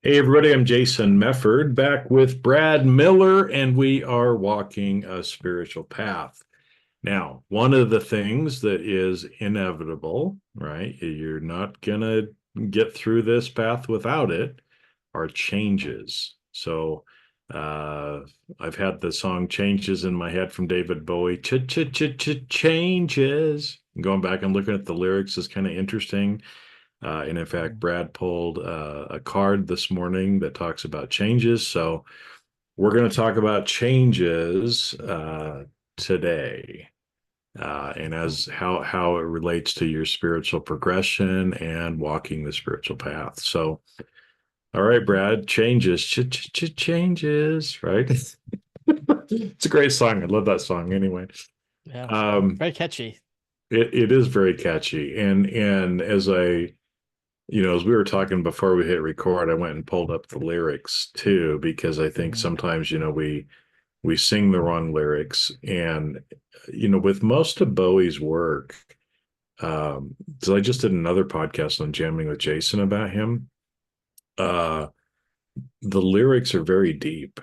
Hey everybody, I'm Jason Mefford back with Brad Miller, and we are walking a spiritual path. Now, one of the things that is inevitable, right? You're not gonna get through this path without it, are changes. So, uh, I've had the song Changes in my head from David Bowie. Changes. Going back and looking at the lyrics is kind of interesting. And in fact, Mm. Brad pulled a card this morning that talks about changes. So we're going to talk about changes today, and as how it relates to your spiritual progression and walking the spiritual path. So, all right, Brad, changes, changes, right? It's a great song. I love that song. Anyway, Yeah, um, very catchy. it is very catchy, and as we were talking before we hit record, I went and pulled up the lyrics too, because I think Mhm. sometimes, we sing the wrong lyrics. And, with most of Bowie's work, so I just did another podcast on jamming with Jason about him. Uh, the lyrics are very deep.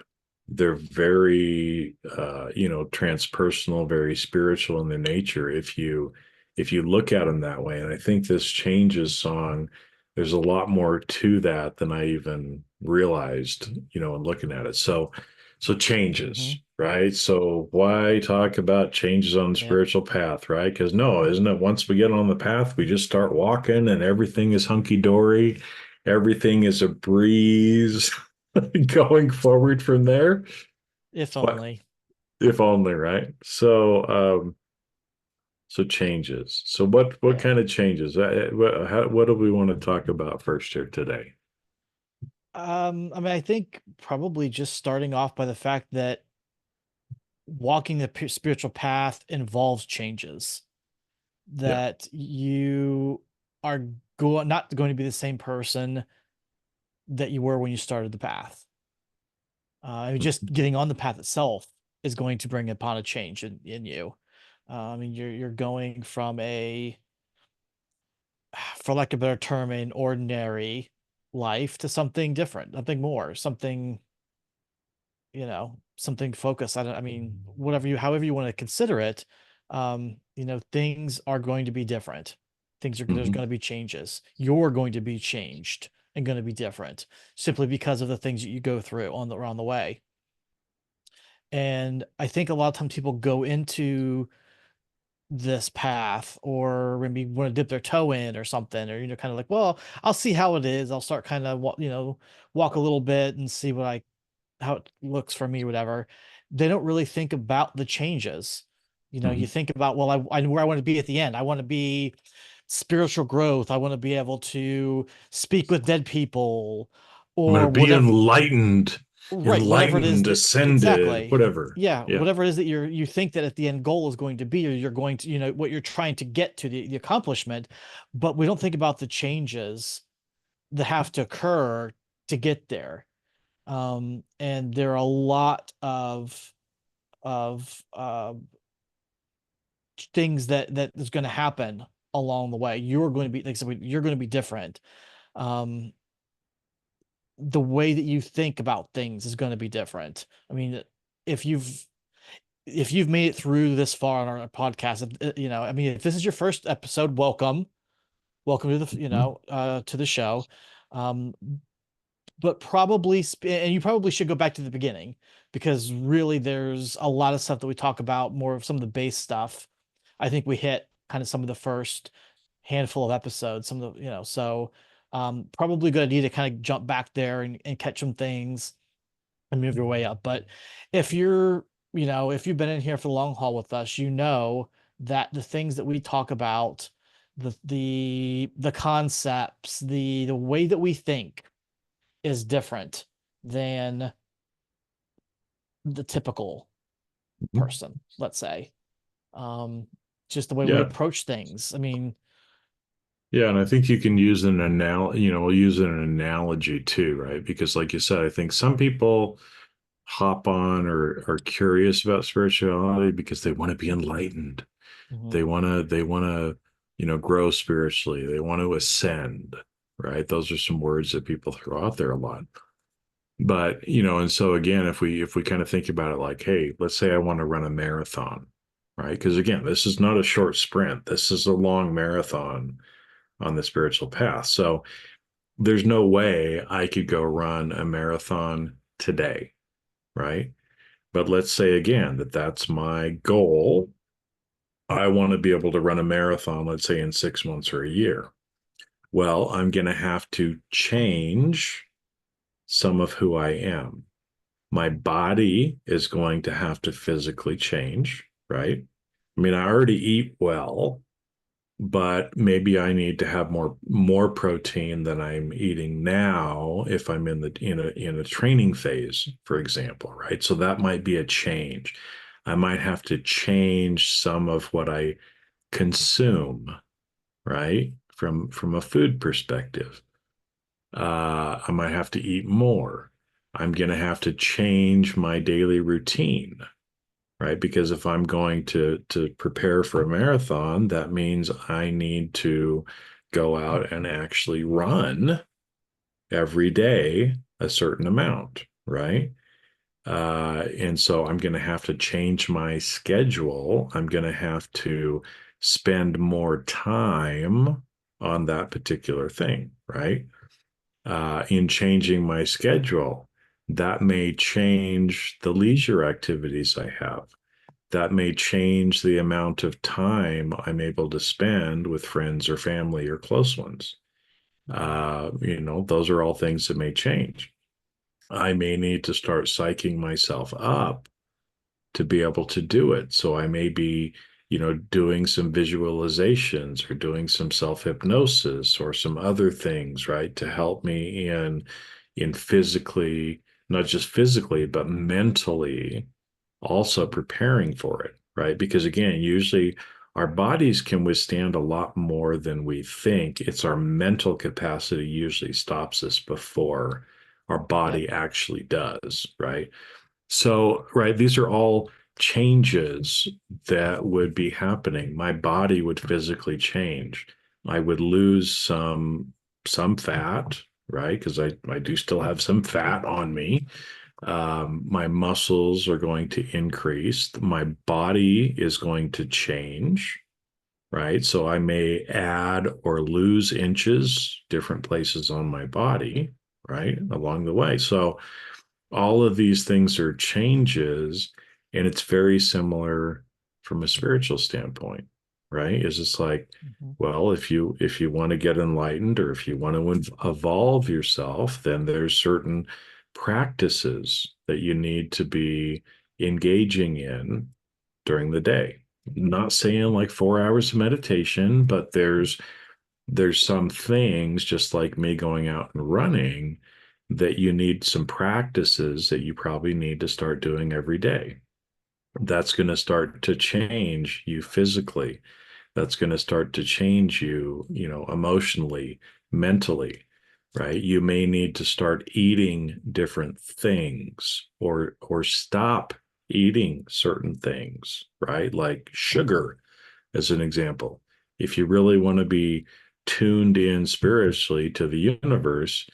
They're very, transpersonal, very spiritual in their nature. If you look at them that way, and I think this Changes song, there's a lot more to that than I even realized, in looking at it. So Mhm. changes, right? So why talk about changes on the Yep. spiritual path, right? Because no, isn't it once we get on the path, we just start walking and everything is hunky dory, everything is a breeze. Going forward from there. If What only. if only, right? So changes. So what Yeah. kind of changes? What do we want to talk about first here today? I mean, I think probably just starting off by the fact that walking the spiritual path involves changes. Yeah. That you are not going to be the same person that you were when you started the path. I mean, just getting on the path itself is going to bring upon a change in you. I mean, you're going from for lack of a better term, an ordinary life to something different, something more, something, something focused. I mean, however you want to consider it, things are going to be different. There's Hmm. going to be changes. You're going to be changed and going to be different simply because of the things that you go through around the way. And I think a lot of times people go into this path or maybe want to dip their toe in or something, or kind of like, well, I'll see how it is. I'll start kind of walk a little bit and see how it looks for me, whatever. They don't really think about the changes. You Hmm. think about, well, I where I want to be at the end. I want to be spiritual growth. I want to be able to speak with dead people I'm going or to be whatever. enlightened, Right, whatever it is enlightened, that ascended, exactly. whatever. Yeah, Yeah. whatever it is that you think that at the end goal is going to be, or you're going to, what you're trying to get to the accomplishment, but we don't think about the changes that have to occur to get there. And there are a lot of things that is going to happen along the way. You're going to be, like I said, you're going to be different. Um, the way that you think about things is going to be different. I mean, if you've if you've made it through this far on our podcast, I mean, if this is your first episode, welcome to Mhm. to the show. Um, but probably, and you probably should go back to the beginning because really there's a lot of stuff that we talk about, more of some of the base stuff. I think we hit kind of some of the first handful of episodes, some of the, so probably a good idea to kind of jump back there and catch some things and move your way up. But if you're, if you've been in here for the long haul with us, you know that the things that we talk about, the concepts, the way that we think is different than the typical person, let's say. Um, just the way we Yeah. approach things. I mean, Yeah, and I think you can use we'll use an analogy too, right? Because like you said, I think some people hop on or are curious about spirituality because they want to be enlightened. mhm, They want to grow spiritually. They want to ascend, right? Those are some words that people throw out there a lot. But, and so again, if we kind of think about it like, hey, let's say I want to run a marathon, right? Because again, this is not a short sprint. This is a long marathon on the spiritual path. So there's no way I could go run a marathon today, right? But let's say again that that's my goal. I want to be able to run a marathon, let's say in 6 months or a year. Well, I'm going to have to change some of who I am. My body is going to have to physically change, right? I mean, I already eat well, but maybe I need to have more protein than I'm eating now if I'm in a training phase, for example, right? So that might be a change. I might have to change some of what I consume, right? From a food perspective. I might have to eat more. I'm going to have to change my daily routine, right? Because if I'm going to prepare for a marathon, that means I need to go out and actually run every day a certain amount, right? And so I'm going to have to change my schedule. I'm going to have to spend more time on that particular thing, right? In changing my schedule, that may change the leisure activities I have. That may change the amount of time I'm able to spend with friends or family or close ones. Those are all things that may change. I may need to start psyching myself up to be able to do it. So I may be, doing some visualizations or doing some self-hypnosis or some other things, right, to help me in physically, not just physically, but mentally also preparing for it, right? Because again, usually our bodies can withstand a lot more than we think. It's our mental capacity usually stops us before our Yep. body actually does, right? So, right, these are all changes that would be happening. My body would physically change. I would lose some fat, right? Because I do still have some fat on me. My muscles are going to increase. My body is going to change, right? So I may add or lose inches, different places on my body, right, along the way. So all of these things are changes, and it's very similar from a spiritual standpoint, right? Is it's like, Mhm. well, if you want to get enlightened or if you want to evolve yourself, then there's certain practices that you need to be engaging in during the day. Not saying like 4 hours of meditation, but there's some things, just like me going out and running, that you need some practices that you probably need to start doing every day. That's going to start to change you physically. That's going to start to change you, emotionally, mentally, right? You may need to start eating different things or stop eating certain things, right? Like sugar, as an example. If you really want to be tuned in spiritually to the universe,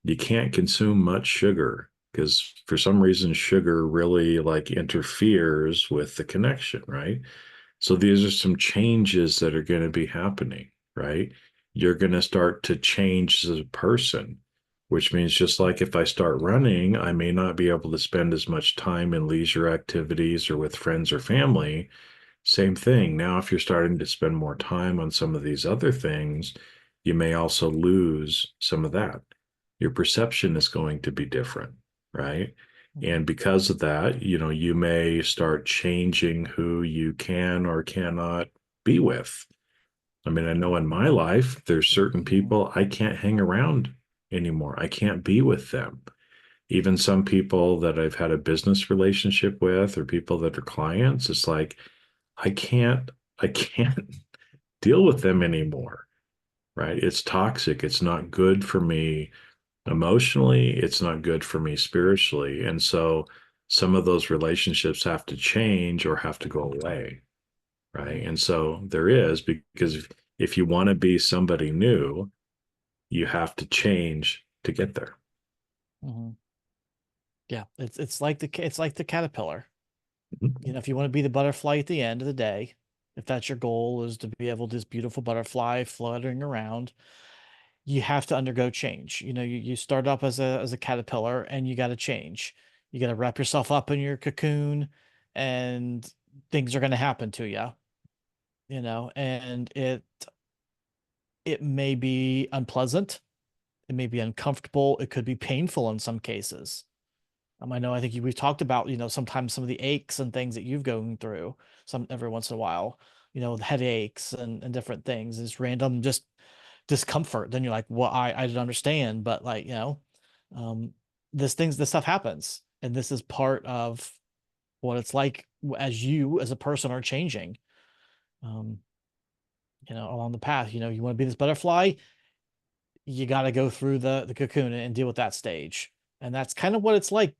you can't consume much sugar because for some reason sugar really like interferes with the connection, right? So these are some changes that are going to be happening, right? You're going to start to change as a person, which means just like if I start running, I may not be able to spend as much time in leisure activities or with friends or family. Same thing. Now, if you're starting to spend more time on some of these other things, you may also lose some of that. Your perception is going to be different, right? Mhm. And because of that, you may start changing who you can or cannot be with. I mean, I know in my life, there's certain Mhm. people I can't hang around anymore. I can't be with them. Even some people that I've had a business relationship with or people that are clients, it's like, I can't I can't deal with them anymore, right? It's toxic. It's not good for me emotionally. It's not good for me spiritually. And so some of those relationships have to change or have to go away, right? And so there is, because if you want to be somebody new, you have to change to get there. Hmm. Yeah, it's like it's like the caterpillar. You Mhm. know, if you want to be the butterfly at the end of the day, if that's your goal is to be able to this beautiful butterfly fluttering around, you have to undergo change. You know, you start up as a caterpillar and you got to change. You got to wrap yourself up in your cocoon and things are going to happen to you, you know, and it may be unpleasant, it may be uncomfortable, it could be painful in some cases. I know I think we've talked about, you know, sometimes some of the aches and things that you've going through some every once in a while, you know, headaches and different things, is random just discomfort. Then you're like, well, I didn't understand, but like, you know, um, this stuff happens, and this is part of what it's like as you as a person are changing. Um, you know, along the path, you know, you want to be this butterfly, you got to go through the cocoon and deal with that stage, and that's kind of what it's like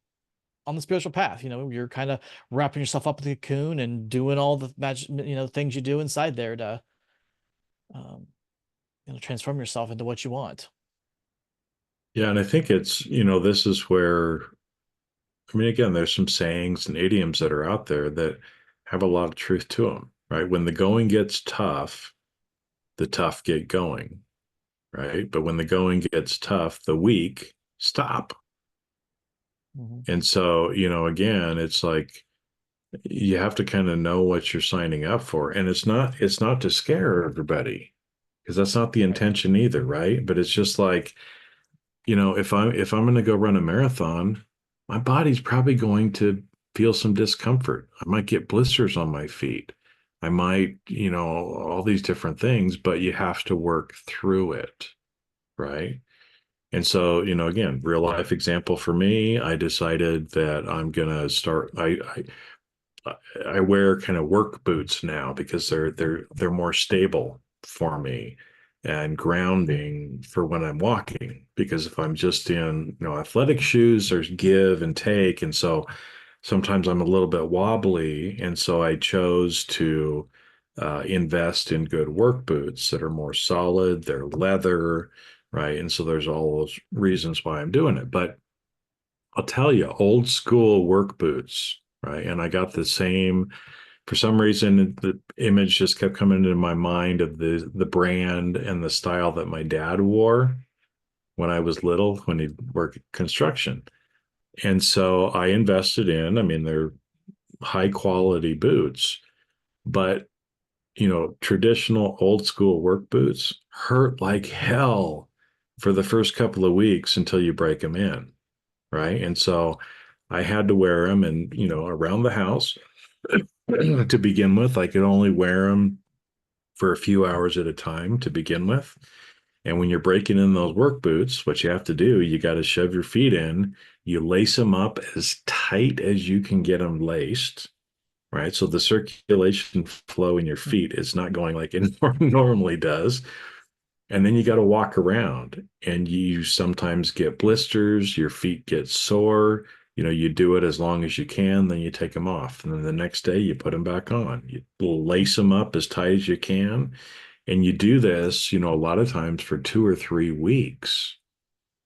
on the spiritual path. You know, you're kind of wrapping yourself up in the cocoon and doing all the magic, you know, things you do inside there to, um, you know, transform yourself into what you want. Yeah, and I think it's, this is where, I mean, again, there's some sayings and idioms that are out there that have a lot of truth to them, right? When the going gets tough, the tough get going, right? But when the going gets tough, the weak stop. Mhm. And so, again, it's like you have to kind of know what you're signing up for. And it's not to scare everybody, because that's not the Right. intention either, right? But it's just like, if I'm going to go run a marathon, my body's probably going to feel some discomfort. I might get blisters on my feet. I might, all these different things, but you have to work through it, right? And so, again, real life example for me, I decided that I'm gonna start. I wear kind of work boots now because they're more stable for me and grounding for when I'm walking. Because if I'm just in, athletic shoes, there's give and take, and so sometimes I'm a little bit wobbly, and so I chose to invest in good work boots that are more solid. They're leather, right? And so there's all those reasons why I'm doing it. But I'll tell you, old school work boots, right? And I got the same, for some reason, the image just kept coming into my mind of the brand and the style that my dad wore when I was little, when he worked construction. And so I invested in, I mean, they're high quality boots, but traditional old school work boots hurt like hell for the first couple of weeks until you break them in, right? And so I had to wear them and, around the house to begin with. I could only wear them for a few hours at a time to begin with. And when you're breaking in those work boots, what you have to do, you got to shove your feet in, you lace them up as tight as you can get them laced, right? So the circulation flow in your feet is not going like it normally does. And then you got to walk around and you sometimes get blisters, your feet get sore. You do it as long as you can, then you take them off. And then the next day you put them back on. You lace them up as tight as you can. And you do this, a lot of times for 2 or 3 weeks.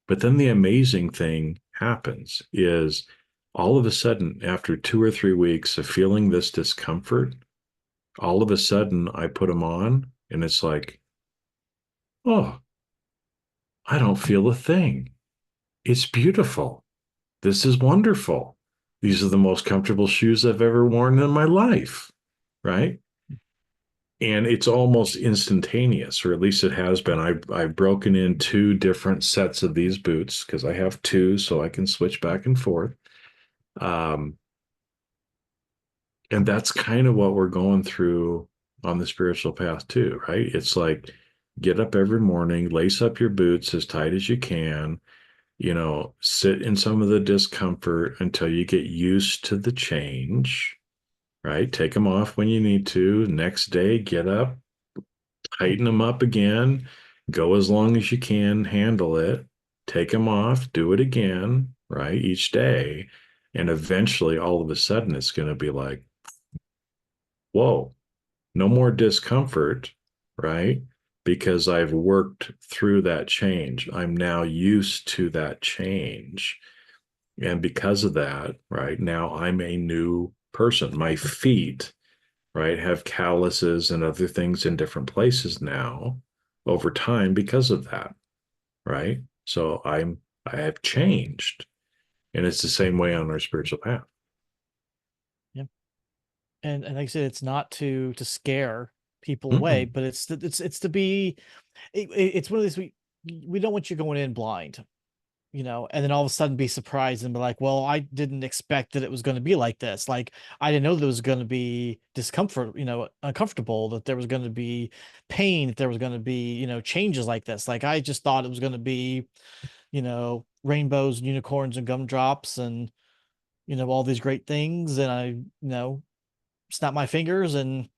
But then the amazing thing happens is all of a sudden, after 2 or 3 weeks of feeling this discomfort, all of a sudden I put them on and it's like, oh, I don't feel a thing. It's beautiful. This is wonderful. These are the most comfortable shoes I've ever worn in my life, right? And it's almost instantaneous, or at least it has been. I've broken in 2 different sets of these boots because I have two, so I can switch back and forth. Um, and that's kind of what we're going through on the spiritual path too, right? It's like get up every morning, lace up your boots as tight as you can, sit in some of the discomfort until you get used to the change, right? Take them off when you need to. Next day, get up, tighten them up again, go as long as you can, handle it, take them off, do it again, right? Each day. And eventually, all of a sudden, it's going to be like, whoa, no more discomfort, right? because I've worked through that change. I'm now used to that change. And because of that, right now I'm a new person. My feet, right, have calluses and other things in different places now over time because of that, right? So I have changed. And it's the same way on our spiritual path. Yeah. And like I said, it's not to scare people away, Mm-mm. but it's to be it's one of these we don't want you going in blind, and then all of a sudden be surprised and be like, well, I didn't expect that it was going to be like this. Like, I didn't know there was going to be discomfort, uncomfortable, that there was going to be pain, that there was going to be, changes like this. Like, I just thought it was going to be, rainbows and unicorns and gumdrops and, all these great things. And I, snap my fingers and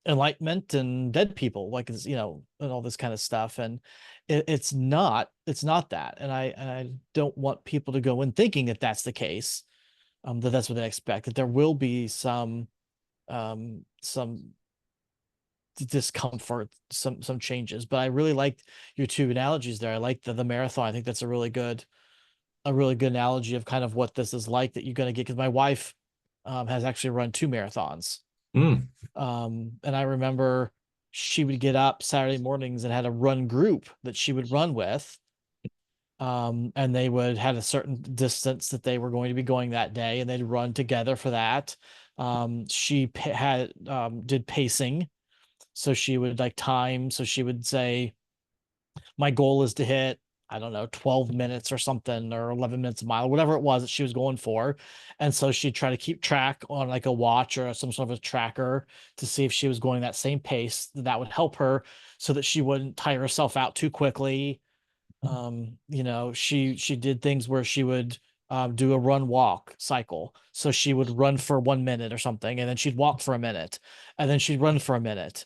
enlightenment and dead people, like, it's, and all this kind of stuff. And it's not that. And I don't want people to go in thinking that that's the case, that that's what they expect, that there will be some discomfort, some changes. But I really liked your two analogies there. I like the marathon. I think that's a really good analogy of kind of what this is like, that you're going to get, because my wife has actually run two marathons. Mm. And I remember she would get up Saturday mornings and had a run group that she would run with. And they would had a certain distance that they were going to be going that day, and they'd run together for that. She had did pacing, so she would like time. So she would say, my goal is to hit, I don't know, 12 minutes or something, or 11 minutes a mile, whatever it was that she was going for. And so she'd try to keep track on like a watch or some sort of a tracker to see if she was going that same pace. That would help her so that she wouldn't tire herself out too quickly. She did things where she would do a run walk cycle. So she would run for 1 minute or something, and then she'd walk for a minute, and then she'd run for a minute,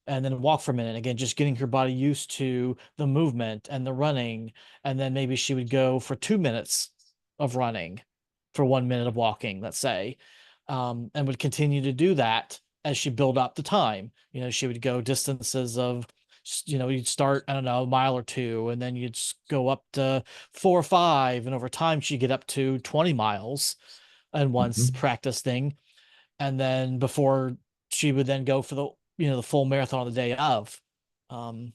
and then walk for a minute again, just getting her body used to the movement and the running. And then maybe she would go for 2 minutes of running for 1 minute of walking, let's say, and would continue to do that as she built up the time. She would go distances of, you'd start, I don't know, a mile or two, and then you'd go up to 4 or 5. And over time, she'd get up to 20 miles in one Mhm. practice thing. And then before she would then go for the full marathon on the day of. Um,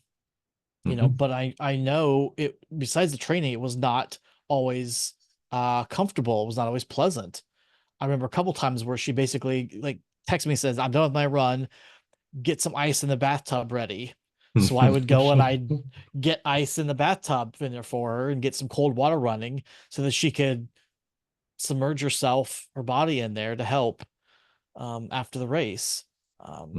Mhm. but I know it, besides the training, it was not always comfortable. It was not always pleasant. I remember a couple times where she basically like texts me, says, I'm done with my run, get some ice in the bathtub ready. So I would go and I'd get ice in the bathtub in there for her and get some cold water running so that she could submerge herself, her body in there to help after the race. Um,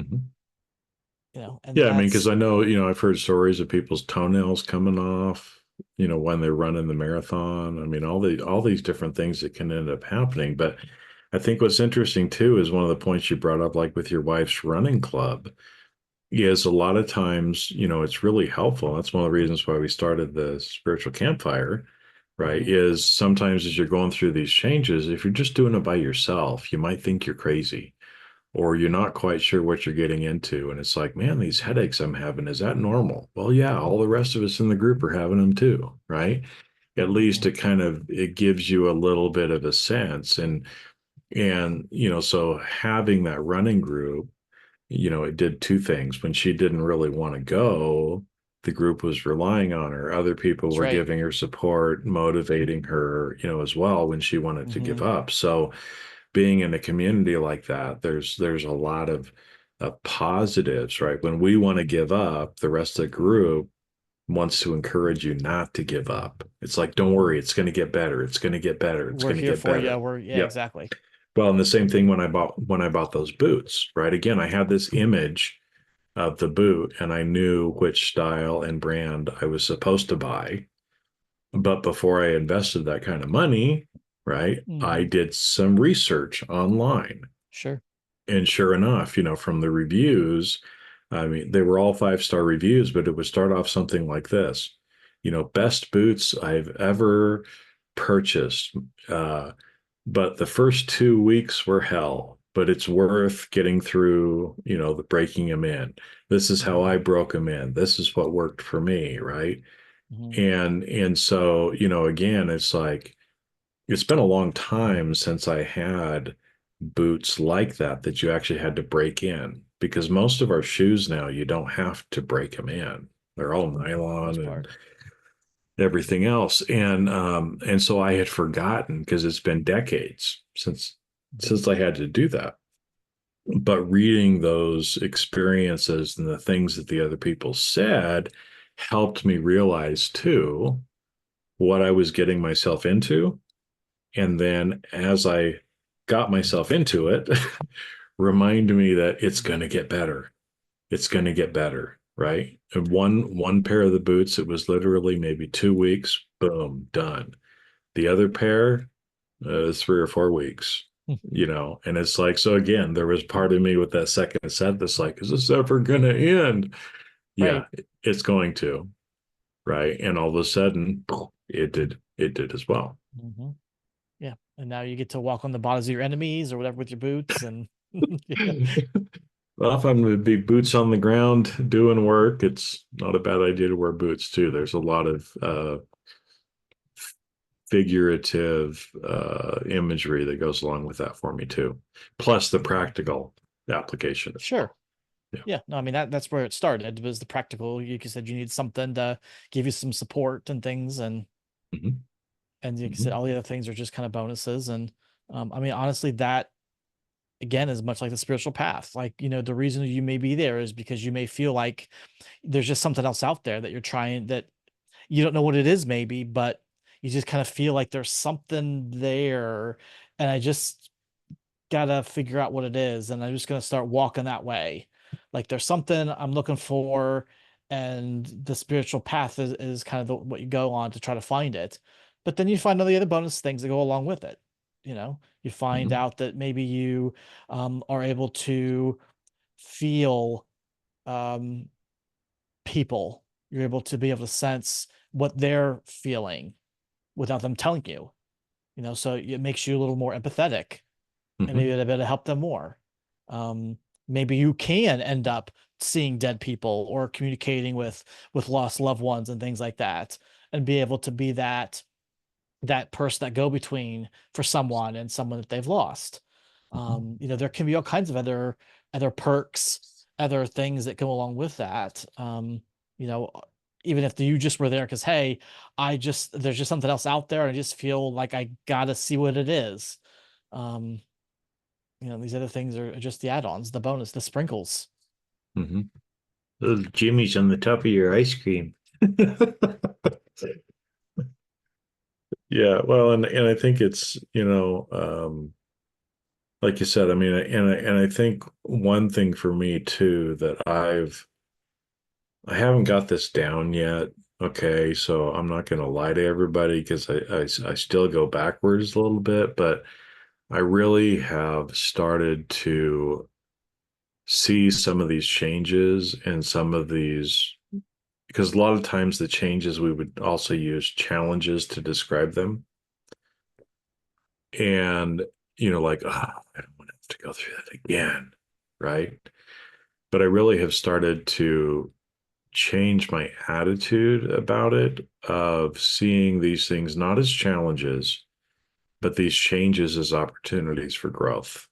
Mhm. and Yeah, I mean, because that's I know, I've heard stories of people's toenails coming off, when they're running the marathon. I mean, all these different things that can end up happening. But I think what's interesting too is one of the points you brought up, like with your wife's running club, is a lot of times, it's really helpful. That's one of the reasons why we started the spiritual campfire, right? Mhm. Is sometimes as you're going through these changes, if you're just doing it by yourself, you might think you're crazy or you're not quite sure what you're getting into. And it's like, man, these headaches I'm having, is that normal? Well, yeah, all the rest of us in the group are having them too, right? At least Mhm. it gives you a little bit of a sense. And so having that running group, it did two things. When she didn't really want to go, the group was relying on her. Other people That's were right. giving her support, motivating her, as well when she wanted to give Hmm. up. So being in a community like that, there's a lot of positives, right? When we want to give up, the rest of the group wants to encourage you not to give up. It's like, don't Hmm. worry, it's going to get better. It's going to get better. It's We're going to here get for you. better. Yeah, Yep. exactly. Well, and the same thing when I bought those boots, right? Again, I had this image of the boot and I knew which style and brand I was supposed to buy. But before I invested that kind of money, right, I Hmm. did some research online. Sure. And sure enough, from the reviews, I mean, they were all 5-star reviews, but it would start off something like this, best boots I've ever purchased. But the first 2 weeks were hell. but it's worth getting through, the breaking them in. This is how Mhm. I broke them in. This is what worked for me, right? Mhm. And so, again, it's like it's been a long time since I had boots like that you actually had to break in, because most of our shoes now you don't have to break them in. They're all nylon Most and part. everything else. And so I had forgotten, because it's been decades since Mhm. I had to do that. But reading those experiences and the things that the other people said helped me realize too what I was getting myself into. And then as I got myself into it, remind me that it's going to get better. It's going to get better, right? And one pair of the boots, it was literally maybe 2 weeks, boom, done. The other pair, 3 or 4 weeks, and it's like, so again, there was part of me with that second set that's like, is this ever going to end? Yeah, Right. it's going to, right? And all of a sudden, it did as well. Mhm. Yeah. And now you get to walk on the bodies of your enemies or whatever with your boots and yeah. Well, if I'm going to be boots on the ground doing work, it's not a bad idea to wear boots too. There's a lot of figurative imagery that goes along with that for me too, plus the practical application as Sure. well. Yeah. Yeah. No, I mean that's where it started was the practical. You said you need something to give you some support and things Mhm. and like you said, Mhm. all the other things are just kind of bonuses. And I mean, honestly, that again is much like the spiritual path. Like, the reason you may be there is because you may feel like there's just something else out there that you're trying that you don't know what it is, maybe, but you just kind of feel like there's something there. And I just gotta figure out what it is. And I'm just gonna start walking that way. Like there's something I'm looking for, and the spiritual path is kind of what you go on to try to find it. But then you find all the other bonus things that go along with it. You find Mhm. out that maybe you are able to feel um, people. You're able to be able to sense what they're feeling without them telling you. So it makes you a little more empathetic and maybe Mhm. it'll be able to help them more. Um, Maybe you can end up seeing dead people or communicating with lost loved ones and things like that, and be able to be that person that go between for someone and someone that they've lost. Mhm. There can be all kinds of other perks, other things that go along with that. You know, even if you just were there because hey, there's just something else out there, and I just feel like I gotta see what it is. Um, these other things are just the add-ons, the bonus, the sprinkles. Mhm. Little Jimmy's on the top of your ice cream. Yeah, well, and I think it's, like you said, I mean, and I think one thing for me too that I haven't got this down yet. Okay, so I'm not going to lie to everybody because I still go backwards a little bit, but I really have started to see some of these changes and some of these, because a lot of times the changes we would also use challenges to describe them. And, like, I don't want to have to go through that again. Right. But I really have started to change my attitude about it, of seeing these things not as challenges, but these changes as opportunities for growth.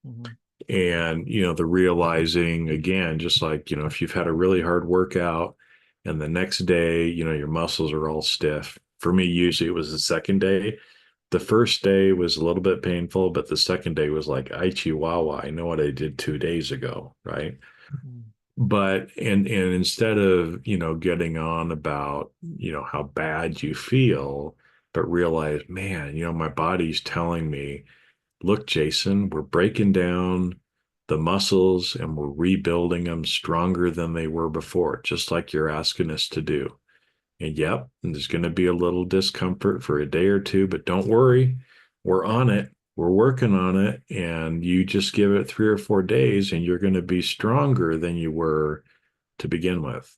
Mhm. And, the realizing again, just like, if you've had a really hard workout and the next day, your muscles are all stiff. For me, usually it was the second day. The first day was a little bit painful, but the second day was like, I chihuahua, I know what I did 2 days ago, right? Mhm. But and instead of, getting on about, how bad you feel, but realize, man, my body's telling me, look, Jason, we're breaking down the muscles and we're rebuilding them stronger than they were before, just like you're asking us to do. And yep, there's going to be a little discomfort for a day or two, but don't worry, we're on it. We're working on it. And you just give it 3 or 4 days and you're going to be stronger than you were to begin with.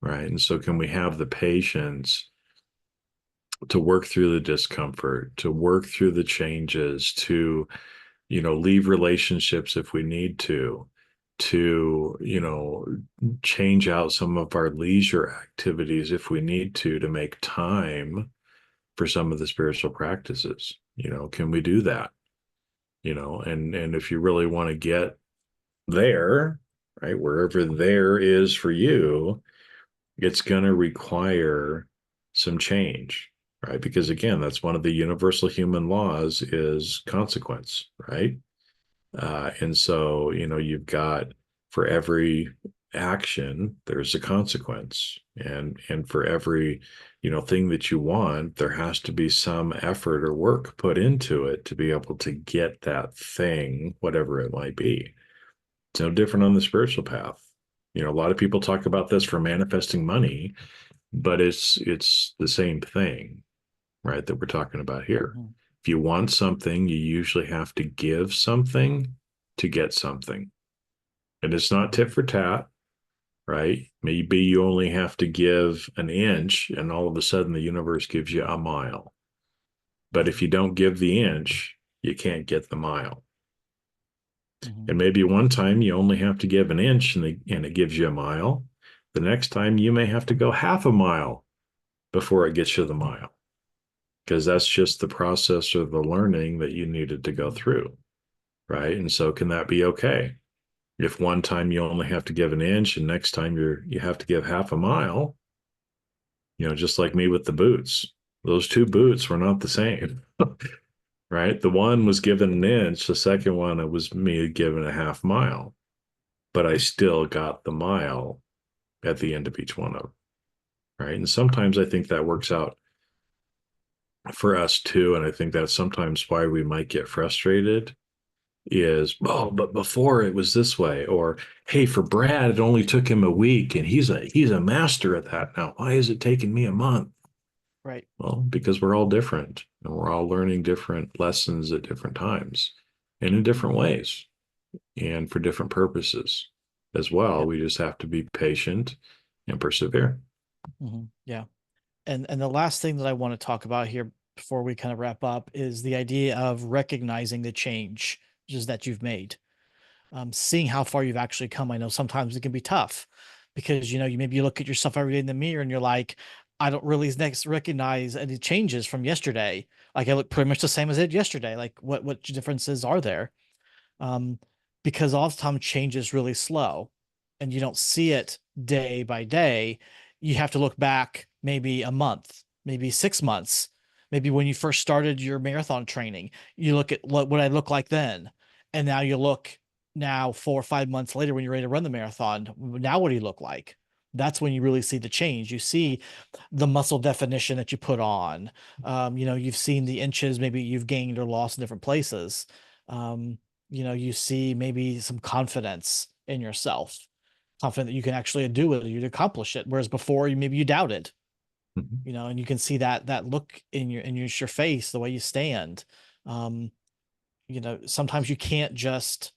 Right. And so, can we have the patience to work through the discomfort, to work through the changes, to leave relationships if we need to, change out some of our leisure activities if we need to make time for some of the spiritual practices. Can we do that? And if you really want to get there, right, wherever there is for you, it's going to require some change, right? Because again, that's one of the universal human laws is consequence, right? And so, you've got for every action, there's a consequence. And for every, thing that you want, there has to be some effort or work put into it to be able to get that thing, whatever it might be. It's no different on the spiritual path. A lot of people talk about this for manifesting money, but it's the same thing, right? That we're talking about here. Mhm. If you want something, you usually have to give something to get something. And it's not tit for tat, right? Maybe you only have to give an inch and all of a sudden the universe gives you a mile. But if you don't give the inch, you can't get the mile. Mhm. And maybe one time you only have to give an inch and it gives you a mile. The next time you may have to go half a mile before it gets you the mile, because that's just the process of the learning that you needed to go through, right? And so can that be okay? If one time you only have to give an inch and next time you have to give half a mile, just like me with the boots. Those two boots were not the same, right? The one was given an inch, the second one it was me given a half mile, but I still got the mile at the end of each one of them, right? And sometimes I think that works out for us too. And I think that's sometimes why we might get frustrated is, oh, but before it was this way, or hey, for Brad, it only took him a week and he's a master at that now. Why is it taking me a month? Right. Well, because we're all different and we're all learning different lessons at different times and in different ways and for different purposes as well. Yep. We just have to be patient and persevere. Yeah. And the last thing that I want to talk about here before we kind of wrap up is the idea of recognizing the change just that you've made. Seeing how far you've actually come. I know sometimes it can be tough because you maybe you look at yourself every day in the mirror and you're like, I don't really next recognize any changes from yesterday. Like I look pretty much the same as I did yesterday. Like what differences are there? Um, because oftentimes change is really slow and you don't see it day by day. You have to look back maybe a month, maybe 6 months, maybe when you first started your marathon training. You look at what I look like then, and now you look now 4 or 5 months later when you're ready to run the marathon. Now what do you look like? That's when you really see the change. You see the muscle definition that you put on. You've seen the inches maybe you've gained or lost in different places. Um, you see maybe some confidence in yourself, confident that you can actually do it, you'd accomplish it. Whereas before you maybe you doubted, Mhm. and you can see that look in your face, the way you stand. Um, sometimes you can't just,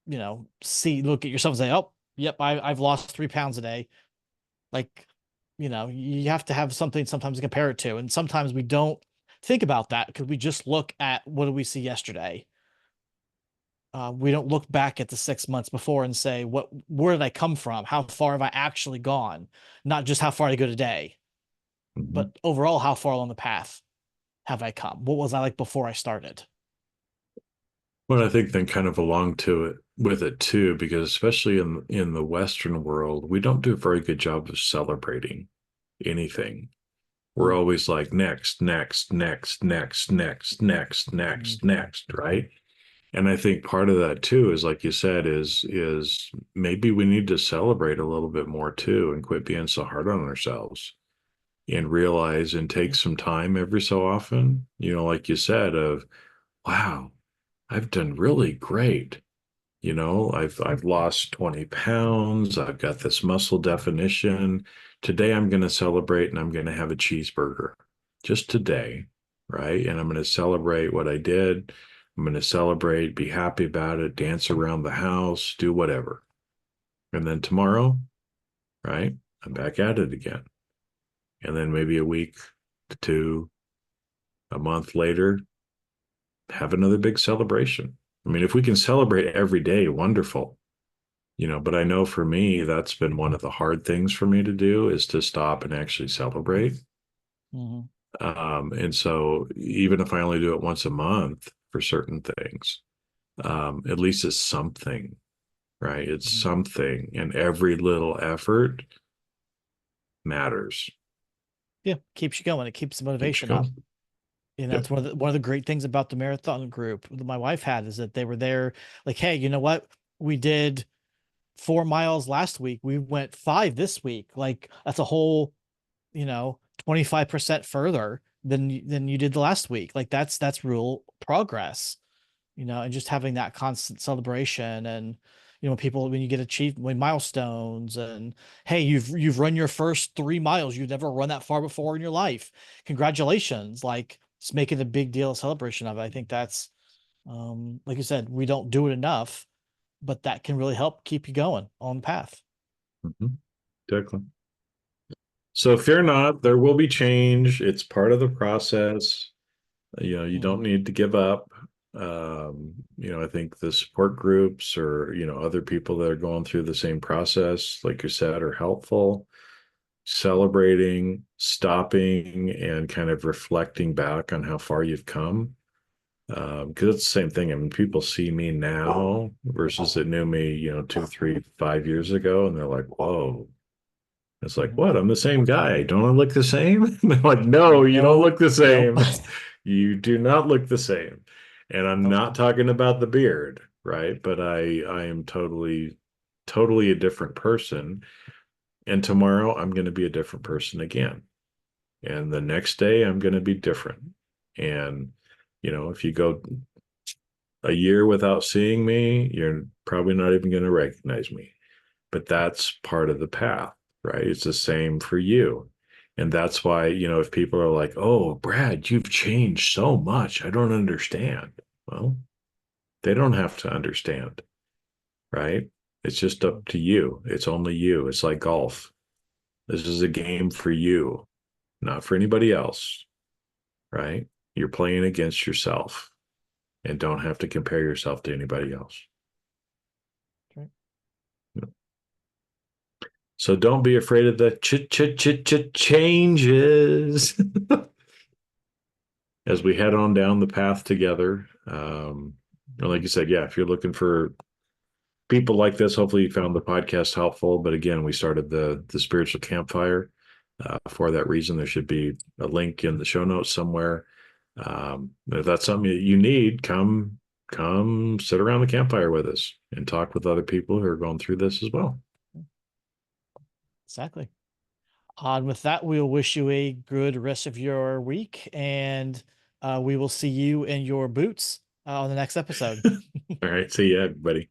look at yourself and say, oh, yep, I've lost 3 pounds a day. Like, you have to have something sometimes to compare it to. And sometimes we don't think about that because we just look at what did we see yesterday. We don't look back at the 6 months before and say, where did I come from? How far have I actually gone? Not just how far I go today, Mhm. but overall, how far along the path have I come? What was I like before I started? Well, I think then kind of along to it with it too, because especially in the Western world, we don't do a very good job of celebrating anything. We're Mm, always like next, next, next, next, next, next, mm, next, next, right? And I think part of that too is like you said, is maybe we need to celebrate a little bit more too and quit being so hard on ourselves and realize and take mm, some time every so often, like you said, of wow, I've done really great. I've lost 20 pounds. I've got this muscle definition. Today I'm going to celebrate and I'm going to have a cheeseburger just today, right? And I'm going to celebrate what I did. I'm going to celebrate, be happy about it, dance around the house, do whatever. And then tomorrow, right? I'm back at it again. And then maybe a week to two, a month later, have another big celebration. I mean, if we can celebrate every day, wonderful. But I know for me, that's been one of the hard things for me to do is to stop and actually celebrate. Mhm. And so even if I only do it once a month for certain things, at least it's something, right? It's Mhm. something, and every little effort matters. Yeah, keeps you going. It keeps the Keeps you motivation up. going. It's Yep. one of the great things about the marathon group that my wife had is that they were there like, hey, you know what? We did 4 miles last week. We went 5 this week. Like that's a whole, 25% further than you did the last week. Like that's real progress, and just having that constant celebration and people when you get achieved when milestones and hey, you've run your first 3 miles. You've never run that far before in your life. Congratulations. Like just making a big deal of celebration of it. I think that's like you said, we don't do it enough, but that can really help keep you going on the path. Mhm. Exactly. So fear not, there will be change. It's part of the process. You don't Mhm. need to give up. I think the support groups or, other people that are going through the same process, like you said, are helpful. Celebrating, stopping, and kind of reflecting back on how far you've come. Because it's the same thing. I mean, people see me now versus that knew me, 2, 3, 5 years ago, and they're like, whoa. It's like, Mhm. what? I'm the same guy. Don't I look the same? They're like, no, you don't Nope. look the Nope. same. You do not look the same. And I'm Nope. not talking about the beard, right? But I am totally, totally a different person. And tomorrow I'm going to be a different person again. And the next day I'm going to be different. And, if you go a year without seeing me, you're probably not even going to recognize me. But that's part of the path, right? It's the same for you. And that's why, if people are like, oh, Brad, you've changed so much. I don't understand. Well, they don't have to understand, right? It's just up to you. It's only you. It's like golf. This is a game for you, not for anybody else, right? You're playing against yourself and don't have to compare yourself to anybody else. Okay. So don't be afraid of the changes as we head on down the path together. And like you said, yeah, if you're looking for people like this, hopefully you found the podcast helpful. But again, we started the spiritual campfire for that reason. There should be a link in the show notes somewhere. If that's something that you need, come sit around the campfire with us and talk with other people who are going through this as well. Exactly. And with that, we'll wish you a good rest of your week, and we will see you in your boots on the next episode. All right, see you, everybody.